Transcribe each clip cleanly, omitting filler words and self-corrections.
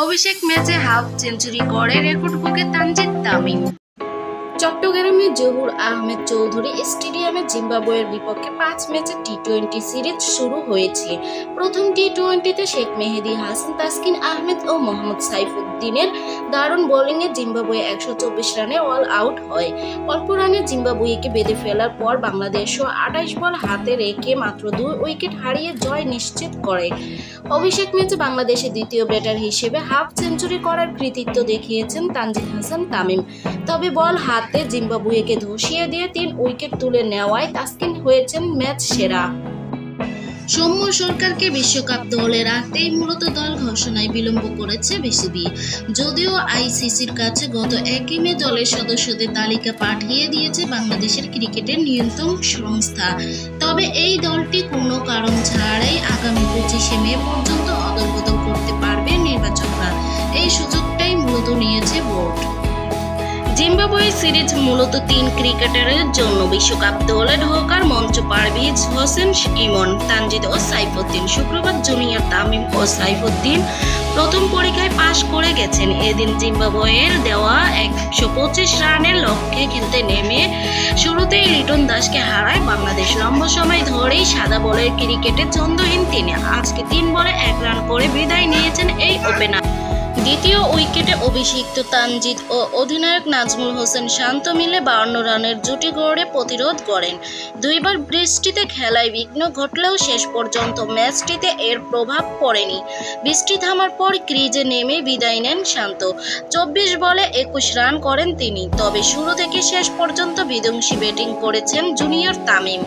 অভিষেক ম্যাচে half century করে record বুকে তানজিদ তামিম। চট্টগ্রামে জহুর আহমেদ চৌধুরী স্টেডিয়ামে জিম্বাবুয়ের বিপক্ষে 5 ম্যাচের টি-20 সিরিজ শুরু হয়েছে। প্রথম টি-20তে শেখ মেহেদী হাসান, তাসকিন আহমেদ ও মোহাম্মদ সাইফুদ্দিনের দারুণ বোলিংয়ে জিম্বাবুয়ে 124 রানে অল আউট হয়। অল্প রানে জিম্বাবুয়েকে বেঁধে ফেলার পর বাংলাদেশও 28 বল হাতে রেখে মাত্র 2 উইকেট হারিয়ে জয় নিশ্চিত করে। অভিষেক ম্যাচে বাংলাদেশের দ্বিতীয় ব্যাটার হিসেবে হাফ সেঞ্চুরি করার কৃতিত্ব দেখিয়েছেন তানজিদ হাসান তামিম। তবে বল হাতে জিম্বাবুয়েকে ধসিয়ে দিয়ে 3 উইকেট তুলে নেওয়ায় তাসকিন হয়েছেন ম্যাচ সেরা। সৌম্য সরকারকে বিশ্বকাপ দলে রাখতেই মূলত দল ঘোষণায় বিলম্ব করেছে বিসিবি। যদিও আইসিসির কাছে গত 1 মে দলের সদস্যদের তালিকা পাঠিয়ে দিয়েছে বাংলাদেশের ক্রিকেটের নিয়ন্ত্রণ সংস্থা, তবে এই দলটি কোনো কারণ ছাড়াই আগামী 25 মে পর্যন্ত অদল-বদল করতে পারবে নির্বাচকরা। এই সুযোগটাই মূলত নিয়েছে বোর্ড। জিম্বাবুয়ে সিরিজ মূলত 3 ক্রিকেটারের জন্য। বিশ্বকাপ দলে ঢোকার মঞ্চ পারভেজ হোসেন ইমন, তানজিদ ও সাইফুদ্দিন। শুক্রবার জুনিয়র তামিম ও সাইফুদ্দিন প্রথম পরীক্ষায় পাশ করে গেছেন। এদিন জিম্বাবুয়ের দেওয়া 125 রানের লক্ষ্যে খেলতে নেমে শুরুতেই লিটন দাসকে হারায় বাংলাদেশ। লম্বা সময় ধরেই সাদা বলের ক্রিকেটে ছন্দহীন তিনি। আজকে 3 বলে 1 রান করে বিদায় নিয়েছেন এই ওপেনার। দ্বিতীয় উইকেটে অভিষিক্ত তানজিদ ও অধিনায়ক নাজমুল হোসেন শান্ত মিলে 52 রানের জুটি গড়ে প্রতিরোধ করেন। 2 বার বৃষ্টিতে খেলায় বিঘ্ন ঘটলেও শেষ পর্যন্ত ম্যাচটিতে এর প্রভাব পড়েনি। বৃষ্টি থামার পর ক্রিজে নেমে বিদায় নেন শান্ত। 24 বলে 21 রান করেন তিনি। তবে শুরু থেকে শেষ পর্যন্ত বিধ্বংসী ব্যাটিং করেছেন জুনিয়র তামিম।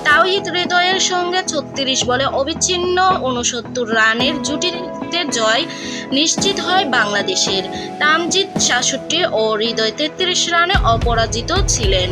তাওহিদ হৃদয়ের সঙ্গে 36 বলে অবিচ্ছিন্ন 69 রানের জুটিতে জয় নিশ্চিত হয় বাংলাদেশের। তানজিদ 66 ও হৃদয় 33 রানে অপরাজিত ছিলেন।